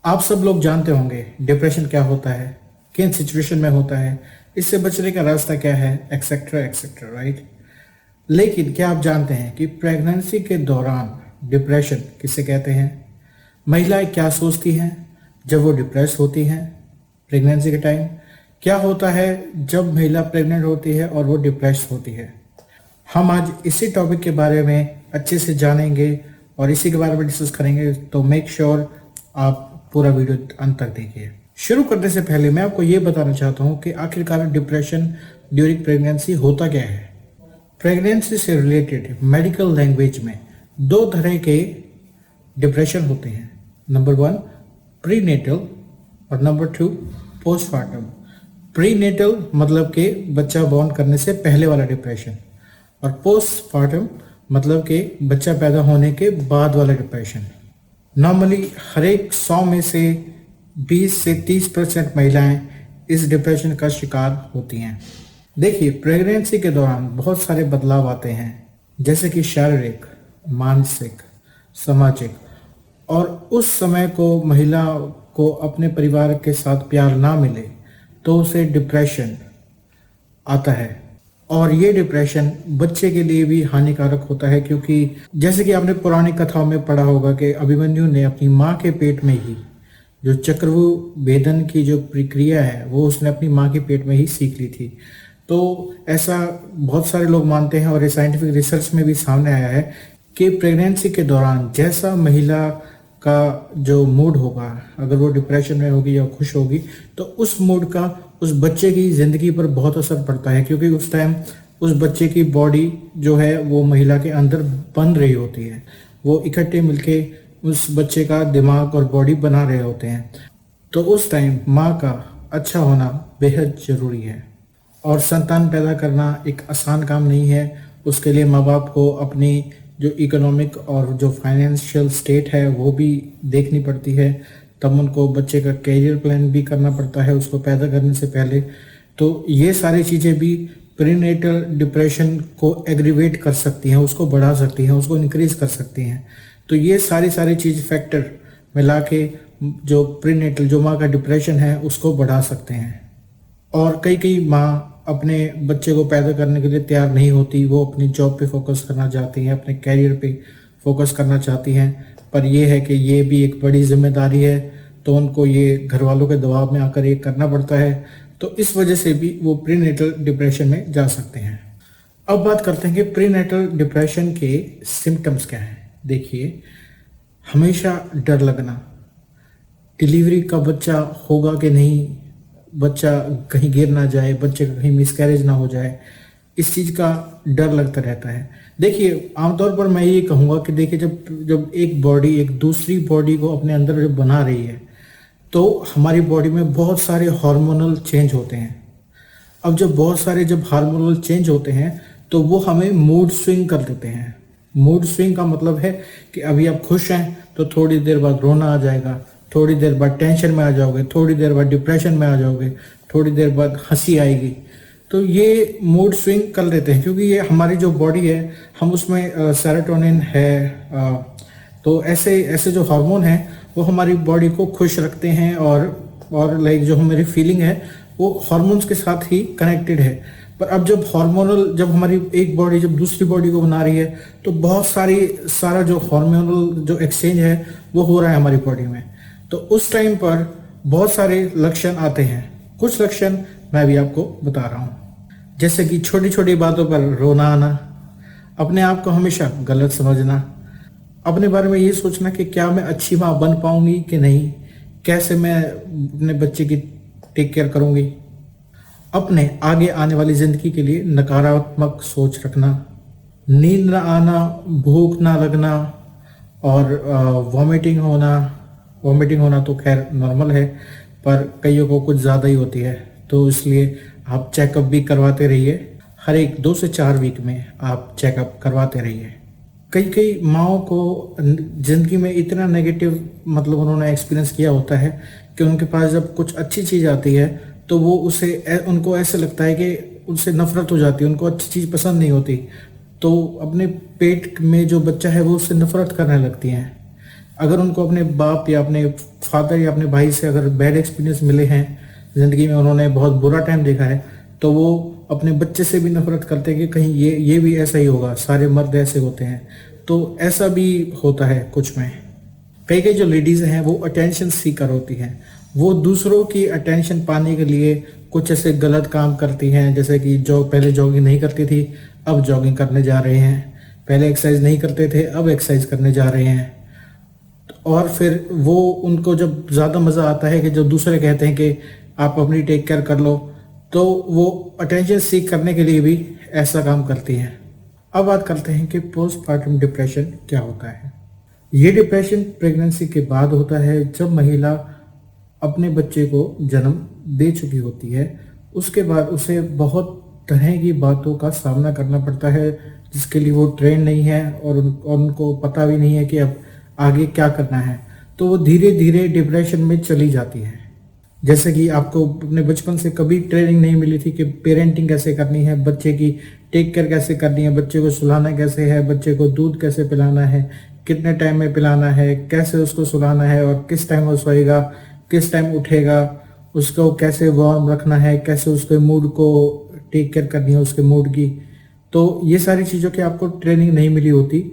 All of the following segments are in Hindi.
आप सब लोग जानते होंगे डिप्रेशन क्या होता है, किन सिचुएशन में होता है, इससे बचने का रास्ता क्या है, एक्सेट्रा एक्सेट्रा, राइट। लेकिन क्या आप जानते हैं कि प्रेगनेंसी के दौरान डिप्रेशन किसे कहते हैं? महिलाएं क्या सोचती हैं जब वो डिप्रेस होती हैं प्रेगनेंसी के टाइम? क्या होता है जब महिला प्रेग्नेंट होती है और वो डिप्रेस होती है? हम आज इसी टॉपिक के बारे में अच्छे से जानेंगे और इसी के बारे में डिस्कस करेंगे, तो मेक श्योर आप पूरा वीडियो अंत तक देखिए। शुरू करने से पहले मैं आपको ये बताना चाहता हूँ कि आखिरकार डिप्रेशन ड्यूरिंग प्रेगनेंसी होता क्या है। प्रेगनेंसी से रिलेटेड मेडिकल लैंग्वेज में दो तरह के डिप्रेशन होते हैं। नंबर 1 प्रीनेटल और नंबर 2 पोस्टमार्टम। प्रीनेटल मतलब कि बच्चा बॉर्न करने से पहले वाला डिप्रेशन, और पोस्टमार्टम मतलब कि बच्चा पैदा होने के बाद वाला डिप्रेशन। नॉर्मली हर एक 100 में से 20 से 30% महिलाएं इस डिप्रेशन का शिकार होती हैं। देखिए, प्रेगनेंसी के दौरान बहुत सारे बदलाव आते हैं, जैसे कि शारीरिक, मानसिक, सामाजिक, और उस समय को महिला को अपने परिवार के साथ प्यार ना मिले तो उसे डिप्रेशन आता है। और ये डिप्रेशन बच्चे के लिए भी हानिकारक होता है, क्योंकि जैसे कि आपने पुरानी कथाओं में पढ़ा होगा कि अभिमन्यु ने अपनी माँ के पेट में ही जो चक्रव्यूह भेदन की जो प्रक्रिया है वो उसने अपनी माँ के पेट में ही सीख ली थी। तो ऐसा बहुत सारे लोग मानते हैं और ये साइंटिफिक रिसर्च में भी सामने आया है कि प्रेगनेंसी के दौरान जैसा महिला का जो मूड होगा, अगर वो डिप्रेशन में होगी या खुश होगी, तो उस मूड का उस बच्चे की ज़िंदगी पर बहुत असर पड़ता है, क्योंकि उस टाइम उस बच्चे की बॉडी जो है वो महिला के अंदर बन रही होती है। वो इकट्ठे मिलके उस बच्चे का दिमाग और बॉडी बना रहे होते हैं। तो उस टाइम माँ का अच्छा होना बेहद ज़रूरी है। और संतान पैदा करना एक आसान काम नहीं है। उसके लिए माँ बाप को अपनी जो इकोनॉमिक और जो फाइनेंशियल स्टेट है वो भी देखनी पड़ती है। तब उनको बच्चे का कैरियर प्लान भी करना पड़ता है उसको पैदा करने से पहले। तो ये सारी चीज़ें भी प्रीनेटल डिप्रेशन को एग्रीवेट कर सकती हैं, उसको बढ़ा सकती हैं, उसको इंक्रीज कर सकती हैं। तो ये सारी चीज़ फैक्टर मिला के जो प्रीनेटल, जो माँ का डिप्रेशन है, उसको बढ़ा सकते हैं। और कई माँ अपने बच्चे को पैदा करने के लिए तैयार नहीं होती, वो अपनी जॉब पे फोकस करना चाहती हैं, अपने कैरियर पे फोकस करना चाहती हैं, पर यह है कि ये भी एक बड़ी जिम्मेदारी है, तो उनको ये घर वालों के दबाव में आकर ये करना पड़ता है। तो इस वजह से भी वो प्रीनेटल डिप्रेशन में जा सकते हैं। अब बात करते हैं कि प्रीनेटल डिप्रेशन के सिम्टम्स क्या हैं। देखिए, हमेशा डर लगना, डिलीवरी का बच्चा होगा कि नहीं, बच्चा कहीं गिर ना जाए, बच्चे का कहीं मिसकैरेज ना हो जाए, इस चीज़ का डर लगता रहता है। देखिए, आमतौर पर मैं ये कहूँगा कि देखिए, जब एक बॉडी एक दूसरी बॉडी को अपने अंदर जब बना रही है, तो हमारी बॉडी में बहुत सारे हार्मोनल चेंज होते हैं। अब जब हार्मोनल चेंज होते हैं तो वो हमें मूड स्विंग कर देते हैं। मूड स्विंग का मतलब है कि अभी आप खुश हैं तो थोड़ी देर बाद रोना आ जाएगा, थोड़ी देर बाद टेंशन में आ जाओगे, थोड़ी देर बाद डिप्रेशन में आ जाओगे, थोड़ी देर बाद हंसी आएगी। तो ये मूड स्विंग कर लेते हैं, क्योंकि ये हमारी जो बॉडी है, हम उसमें सेरोटोनिन है, तो ऐसे जो हार्मोन हैं वो हमारी बॉडी को खुश रखते हैं, और लाइक जो हमारी फीलिंग है वो हार्मोन्स के साथ ही कनेक्टेड है। पर अब जब हमारी एक बॉडी जब दूसरी बॉडी को बना रही है, तो बहुत सारा जो हार्मोनल जो एक्सचेंज है वो हो रहा है हमारी बॉडी में। तो उस टाइम पर बहुत सारे लक्षण आते हैं। कुछ लक्षण मैं भी आपको बता रहा हूँ, जैसे कि छोटी छोटी बातों पर रोना आना, अपने आप को हमेशा गलत समझना, अपने बारे में ये सोचना कि क्या मैं अच्छी माँ बन पाऊंगी कि नहीं, कैसे मैं अपने बच्चे की टेक केयर करूंगी, अपने आगे आने वाली जिंदगी के लिए नकारात्मक सोच रखना, नींद ना आना, भूख ना लगना, और वॉमिटिंग होना तो खैर नॉर्मल है, पर कईयों को कुछ ज़्यादा ही होती है। तो इसलिए आप चेकअप भी करवाते रहिए। हर एक 2 से 4 वीक में आप चेकअप करवाते रहिए। कई माँओं को ज़िंदगी में इतना नेगेटिव मतलब उन्होंने एक्सपीरियंस किया होता है कि उनके पास जब कुछ अच्छी चीज़ आती है तो वो उनको ऐसे लगता है कि उनसे नफरत हो जाती है, उनको अच्छी चीज़ पसंद नहीं होती, तो अपने पेट में जो बच्चा है वो उससे नफरत करने लगती हैं। अगर उनको अपने बाप या अपने फादर या अपने भाई से अगर बैड एक्सपीरियंस मिले हैं ज़िंदगी में, उन्होंने बहुत बुरा टाइम देखा है, तो वो अपने बच्चे से भी नफरत करते हैं कि कहीं ये भी ऐसा ही होगा, सारे मर्द ऐसे होते हैं। तो ऐसा भी होता है कुछ में। कई कई जो लेडीज़ हैं वो अटेंशन सीकर होती हैं, वो दूसरों की अटेंशन पाने के लिए कुछ ऐसे गलत काम करती हैं, जैसे कि जो पहले जॉगिंग नहीं करती थी अब जॉगिंग करने जा रहे हैं, पहले एक्सरसाइज नहीं करते थे अब एक्सरसाइज करने जा रहे हैं। और फिर वो उनको जब ज़्यादा मज़ा आता है कि जो दूसरे कहते हैं कि आप अपनी टेक केयर कर लो, तो वो अटेंशन सीख करने के लिए भी ऐसा काम करती हैं। अब बात करते हैं कि पोस्टपार्टम डिप्रेशन क्या होता है। ये डिप्रेशन प्रेगनेंसी के बाद होता है, जब महिला अपने बच्चे को जन्म दे चुकी होती है। उसके बाद उसे बहुत तरह की बातों का सामना करना पड़ता है जिसके लिए वो ट्रेन नहीं है और उनको पता भी नहीं है कि अब आगे क्या करना है। तो वो धीरे धीरे डिप्रेशन में चली जाती है। जैसे कि आपको अपने बचपन से कभी ट्रेनिंग नहीं मिली थी कि पेरेंटिंग कैसे करनी है, बच्चे की टेक केयर कैसे करनी है, बच्चे को सुलाना कैसे है, बच्चे को दूध कैसे पिलाना है, कितने टाइम में पिलाना है, कैसे उसको सुलाना है और किस टाइम वो सोएगा, किस टाइम उठेगा, उसको कैसे वार्म रखना है, कैसे उसके मूड को टेक केयर करनी है उसके मूड की। तो ये सारी चीज़ों की आपको ट्रेनिंग नहीं मिली होती।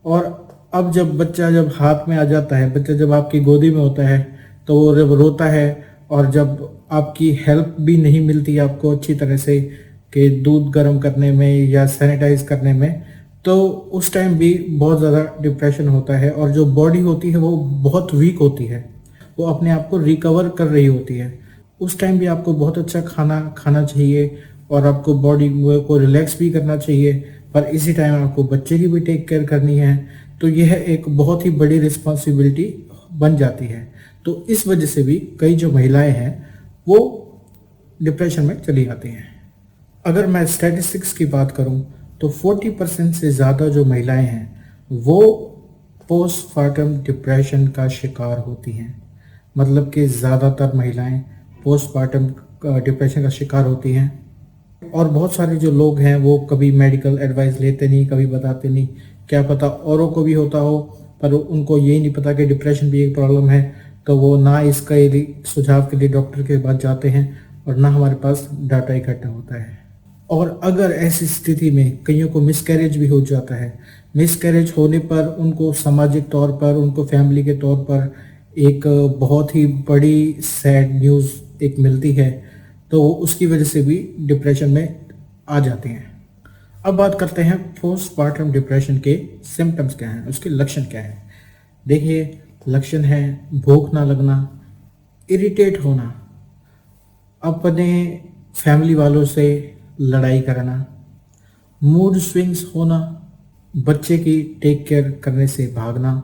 और अब जब बच्चा जब हाथ में आ जाता है, बच्चा जब आपकी गोदी में होता है, तो वो जब रोता है और जब आपकी हेल्प भी नहीं मिलती आपको अच्छी तरह से कि दूध गर्म करने में या सैनिटाइज करने में, तो उस टाइम भी बहुत ज़्यादा डिप्रेशन होता है। और जो बॉडी होती है वो बहुत वीक होती है, वो अपने आप को रिकवर कर रही होती है। उस टाइम भी आपको बहुत अच्छा खाना खाना चाहिए और आपको बॉडी को रिलैक्स भी करना चाहिए, पर इसी टाइम आपको बच्चे की भी टेक केयर करनी है। तो यह एक बहुत ही बड़ी रिस्पॉन्सिबिलिटी बन जाती है। तो इस वजह से भी कई जो महिलाएं हैं वो डिप्रेशन में चली जाती हैं। अगर मैं स्टैटिस्टिक्स की बात करूं तो 40% से ज़्यादा जो महिलाएं हैं वो पोस्टपार्टम डिप्रेशन का शिकार होती हैं। मतलब कि ज़्यादातर महिलाएं पोस्टपार्टम डिप्रेशन का शिकार होती हैं। और बहुत सारे जो लोग हैं वो कभी मेडिकल एडवाइस लेते नहीं, कभी बताते नहीं, क्या पता औरों को भी होता हो, पर उनको यही नहीं पता कि डिप्रेशन भी एक प्रॉब्लम है। तो वो ना इसका सुझाव के लिए डॉक्टर के पास जाते हैं और ना हमारे पास डाटा इकट्ठा होता है। और अगर ऐसी स्थिति में कईयों को मिसकैरेज भी हो जाता है, मिसकैरेज होने पर उनको सामाजिक तौर पर, उनको फैमिली के तौर पर एक बहुत ही बड़ी सैड न्यूज़ एक मिलती है, तो उसकी वजह से भी डिप्रेशन में आ जाते हैं। अब बात करते हैं पोस्टपार्टम डिप्रेशन के सिम्टम्स क्या हैं, उसके लक्षण क्या हैं। देखिए, लक्षण है भूख ना लगना, इरिटेट होना, अपने फैमिली वालों से लड़ाई करना, मूड स्विंग्स होना, बच्चे की टेक केयर करने से भागना।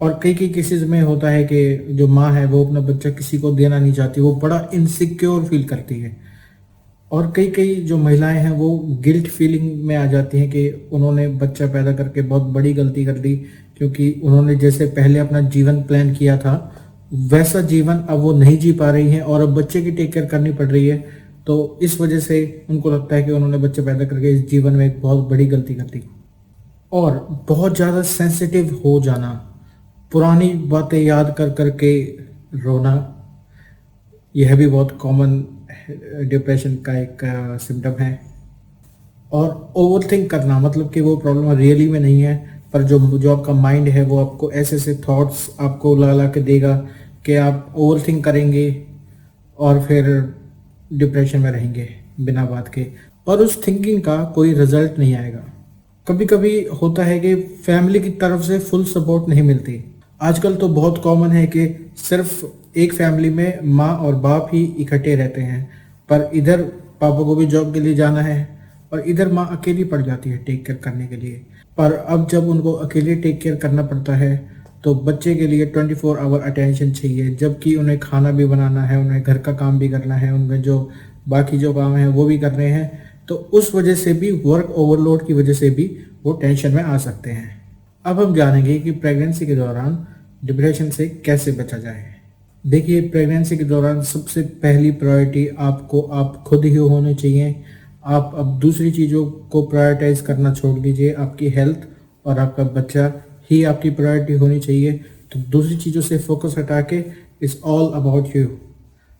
और कई कई केसेस में होता है कि जो माँ है वो अपना बच्चा किसी को देना नहीं चाहती, वो बड़ा इनसिक्योर फील करती है। और कई कई जो महिलाएं हैं वो गिल्ट फीलिंग में आ जाती हैं कि उन्होंने बच्चा पैदा करके बहुत बड़ी गलती कर दी, क्योंकि उन्होंने जैसे पहले अपना जीवन प्लान किया था वैसा जीवन अब वो नहीं जी पा रही हैं और अब बच्चे की टेक केयर करनी पड़ रही है। तो इस वजह से उनको लगता है कि उन्होंने बच्चे पैदा करके इस जीवन में एक बहुत बड़ी गलती कर दी। और बहुत ज़्यादा सेंसिटिव हो जाना, पुरानी बातें याद कर करके रोना, यह भी बहुत कॉमन डिप्रेशन का एक सिम्टम है। और ओवरथिंक करना, मतलब कि वो प्रॉब्लम रियली में नहीं है, पर जो जो आपका माइंड है वो आपको ऐसे ऐसे थॉट्स आपको ला ला के देगा कि आप ओवरथिंक करेंगे और फिर डिप्रेशन में रहेंगे बिना बात के, और उस थिंकिंग का कोई रिजल्ट नहीं आएगा। कभी कभी होता है कि फैमिली की तरफ से फुल सपोर्ट नहीं मिलती। आजकल तो बहुत कॉमन है कि सिर्फ एक फैमिली में माँ और बाप ही इकट्ठे रहते हैं, पर इधर पापा को भी जॉब के लिए जाना है और इधर माँ अकेली पड़ जाती है टेक केयर करने के लिए। पर अब जब उनको अकेले टेक केयर करना पड़ता है तो बच्चे के लिए 24 आवर अटेंशन चाहिए, जबकि उन्हें खाना भी बनाना है, उन्हें घर का काम भी करना है, उनमें जो बाकी जो काम है वो भी करने हैं। तो उस वजह से भी, वर्क ओवरलोड की वजह से भी वो टेंशन में आ सकते हैं। अब हम जानेंगे कि प्रेगनेंसी के दौरान डिप्रेशन से कैसे बचा जाए। देखिए, प्रेगनेंसी के दौरान सबसे पहली प्रायोरिटी आपको आप खुद ही होनी चाहिए। आप अब दूसरी चीज़ों को प्रायोरिटाइज करना छोड़ दीजिए, आपकी हेल्थ और आपका बच्चा ही आपकी प्रायोरिटी होनी चाहिए। तो दूसरी चीज़ों से फोकस हटा के इट्स ऑल अबाउट यू।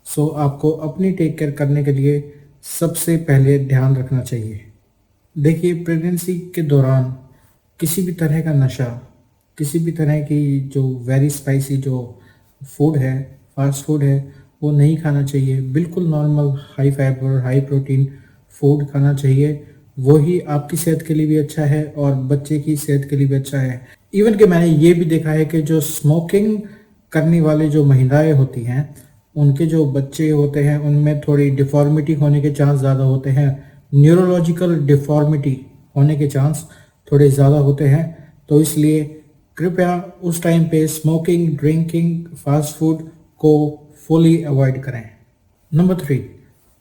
सो आपको अपनी टेक केयर करने के लिए सबसे पहले ध्यान रखना चाहिए। देखिए, प्रेगनेंसी के दौरान किसी भी तरह का नशा, किसी भी तरह की जो वेरी स्पाइसी जो फूड है, फास्ट फूड है, वो नहीं खाना चाहिए। बिल्कुल normal high fibre high protein food खाना चाहिए। वही आपकी सेहत के लिए भी अच्छा है और बच्चे की सेहत के लिए भी अच्छा है। इवन कि मैंने ये भी देखा है कि जो स्मोकिंग करने वाले जो महिलाएं होती हैं, उनके जो बच्चे होते हैं उनमें थोड़ी डिफॉर्मिटी होने के चांस ज़्यादा होते हैं। न्यूरोलॉजिकल डिफॉर्मिटी होने के चांस थोड़े ज़्यादा होते हैं। तो इसलिए कृपया उस टाइम पे स्मोकिंग, ड्रिंकिंग, फास्ट फूड को फुली अवॉइड करें। नंबर 3,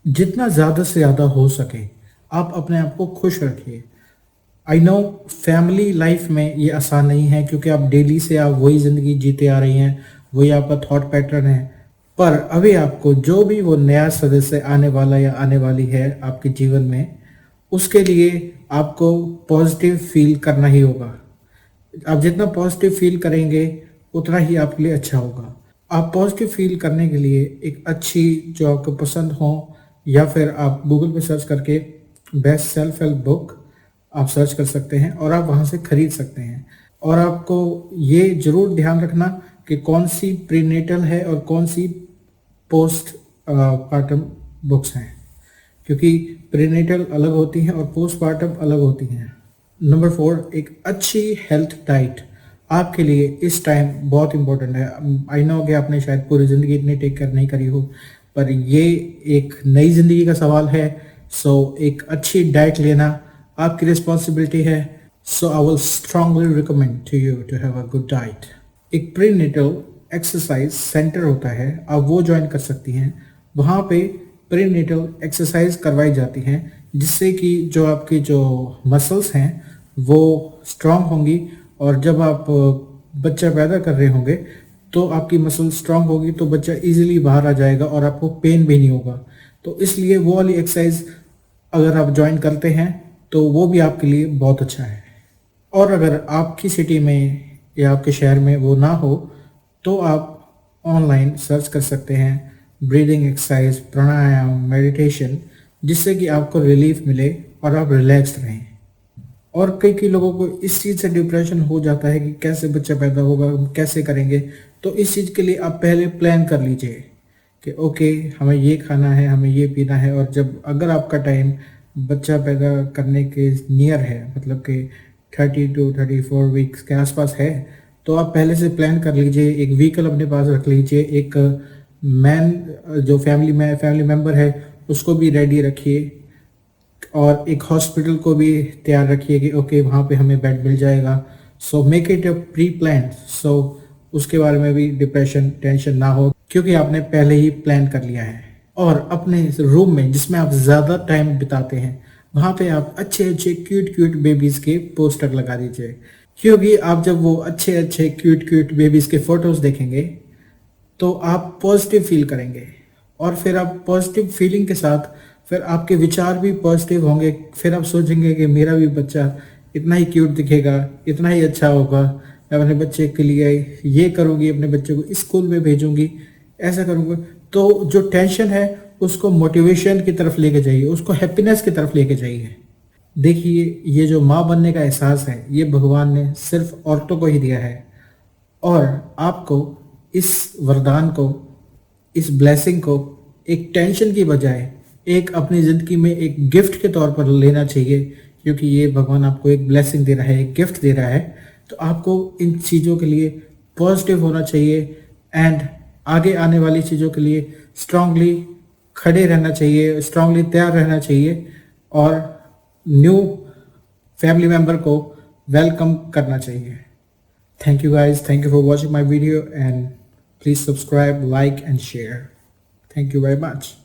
जितना ज़्यादा से ज़्यादा हो सके आप अपने आप को खुश रखिए। आई नो फैमिली लाइफ में ये आसान नहीं है, क्योंकि आप डेली से आप वही ज़िंदगी जीते आ रही हैं, वही आपका थॉट पैटर्न है। पर अभी आपको जो भी वो नया सदस्य आने वाला या आने वाली है आपके जीवन में, उसके लिए आपको पॉजिटिव फील करना ही होगा। आप जितना पॉजिटिव फील करेंगे उतना ही आपके लिए अच्छा होगा। आप पॉजिटिव फील करने के लिए एक अच्छी जो आपको पसंद हो, या फिर आप गूगल पे सर्च करके बेस्ट सेल्फ हेल्प बुक आप सर्च कर सकते हैं और आप वहाँ से खरीद सकते हैं। और आपको ये जरूर ध्यान रखना कि कौन सी प्रीनेटल है और कौन सी पोस्ट पार्टम बुक्स हैं, क्योंकि प्रीनेटल अलग होती हैं और पोस्ट पार्टम अलग होती हैं। नंबर 4, एक अच्छी हेल्थ डाइट आपके लिए इस टाइम बहुत इंपॉर्टेंट है। आई नो कि आपने शायद पूरी ज़िंदगी इतनी टेक केयर नहीं करी हो, पर ये एक नई ज़िंदगी का सवाल है। सो एक अच्छी डाइट लेना आपकी रिस्पॉन्सिबिलिटी है। So I will strongly recommend to you to have a good diet. एक प्रीनेटल एक्सरसाइज सेंटर होता है, आप वो ज्वाइन कर सकती हैं। वहाँ पे प्रीनेटल एक्सरसाइज करवाई जाती हैं, जिससे कि जो आपकी जो मसल्स हैं वो स्ट्रांग होंगी, और जब आप बच्चा पैदा कर रहे होंगे तो आपकी मसल स्ट्रांग होगी, तो बच्चा इजीली बाहर आ जाएगा और आपको पेन भी नहीं होगा। तो इसलिए वो वाली एक्सरसाइज अगर आप ज्वाइन करते हैं तो वो भी आपके लिए बहुत अच्छा है। और अगर आपकी सिटी में या आपके शहर में वो ना हो तो आप ऑनलाइन सर्च कर सकते हैं ब्रीदिंग एक्सरसाइज, प्राणायाम, मेडिटेशन, जिससे कि आपको रिलीफ मिले और आप रिलैक्स रहें। और कई कई लोगों को इस चीज़ से डिप्रेशन हो जाता है कि कैसे बच्चा पैदा होगा, कैसे करेंगे। तो इस चीज़ के लिए आप पहले प्लान कर लीजिए कि ओके, हमें ये खाना है, हमें ये पीना है। और जब अगर आपका टाइम बच्चा पैदा करने के नियर है, मतलब कि 30 to 34 वीक्स के आसपास है, तो आप पहले से प्लान कर लीजिए। एक व्हीकल अपने पास रख लीजिए, एक मैन जो फैमिली मेम्बर है उसको भी रेडी रखिए, और एक हॉस्पिटल को भी तैयार रखिए कि ओके वहाँ पे हमें बेड मिल जाएगा। So make it a pre plan, so उसके बारे में भी डिप्रेशन टेंशन ना हो, क्योंकि आपने पहले ही प्लान कर लिया है। और अपने रूम में जिसमें आप ज़्यादा टाइम बिताते हैं, वहाँ पे आप अच्छे अच्छे क्यूट क्यूट बेबीज़ के पोस्टर लगा दीजिए, क्योंकि आप जब वो अच्छे अच्छे क्यूट क्यूट बेबीज़ के फोटोज़ देखेंगे तो आप पॉजिटिव फील करेंगे, और फिर आप पॉजिटिव फीलिंग के साथ फिर आपके विचार भी पॉजिटिव होंगे। फिर आप सोचेंगे कि मेरा भी बच्चा इतना ही क्यूट दिखेगा, इतना ही अच्छा होगा, मैं अपने बच्चे के लिए ये करूँगी, अपने बच्चे को स्कूल में भेजूँगी, ऐसा करूँगा। तो जो टेंशन है उसको मोटिवेशन की तरफ लेके जाइए, उसको हैप्पीनेस की तरफ लेके जाइए। देखिए, ये जो माँ बनने का एहसास है ये भगवान ने सिर्फ औरतों को ही दिया है, और आपको इस वरदान को, इस ब्लेसिंग को एक टेंशन की बजाय एक अपनी ज़िंदगी में एक गिफ्ट के तौर पर लेना चाहिए, क्योंकि ये भगवान आपको एक ब्लेसिंग दे रहा है, एक गिफ्ट दे रहा है। तो आपको इन चीज़ों के लिए पॉजिटिव होना चाहिए, एंड आगे आने वाली चीज़ों के लिए स्ट्रांगली खड़े रहना चाहिए, स्ट्रांगली तैयार रहना चाहिए, और न्यू फैमिली मेम्बर को वेलकम करना चाहिए। Thank you guys. Thank you for watching my video, and please subscribe, like and share. Thank you very much.